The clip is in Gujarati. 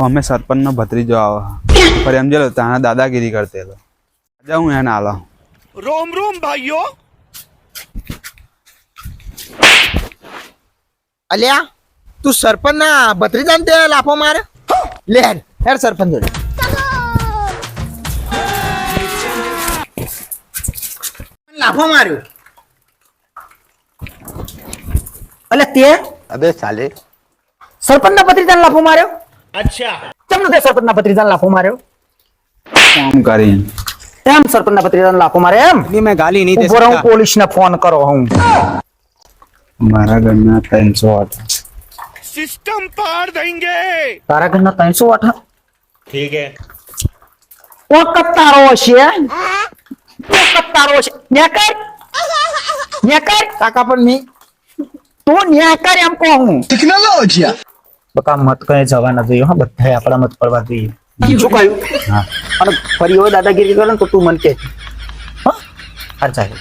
અમે સરપંચ નો ભત્રીજો આવે પર એમ જેલો ત્યાં દાદાગીરી કરતેલો આજે હું એને આલો रोम रोम भाइयों અલ્યા તું સરપંચ ના ભત્રીજાને તે લાફો મારે લે હેડ સરપંચ જોડે લાફો માર્યો અલ્યા તે अबे साले સરપંચ ના ભત્રીજાને લાફો માર્યો अच्छा કેમ તે સરપંચ ના ભત્રીજાને લાફો માર્યો કામ કરીને એમ સરપંચ ના ભત્રીજાને લાફો મારે એમ मैं गाली नहीं दे ઉભો રહો, હું सकता। પોલીસ ને ફોન કરો હું મારા ઘરના 308 सिस्टम पार देंगे તારા ઘરના 308 ठीक है ઓ કત્તારો છે ઓ કત્તારો છે ન્યાકર કાકા પણ નહીં તું ન્યાકર એમ કહું હું બકા મત કઈ જવા ના જોઈએ હા બધા આપણા મત પડવા જોઈએ શું કહ્યું હા અને ફરી હવે દાદાગીરી કરે ને તો તું મન કે હા ચાલે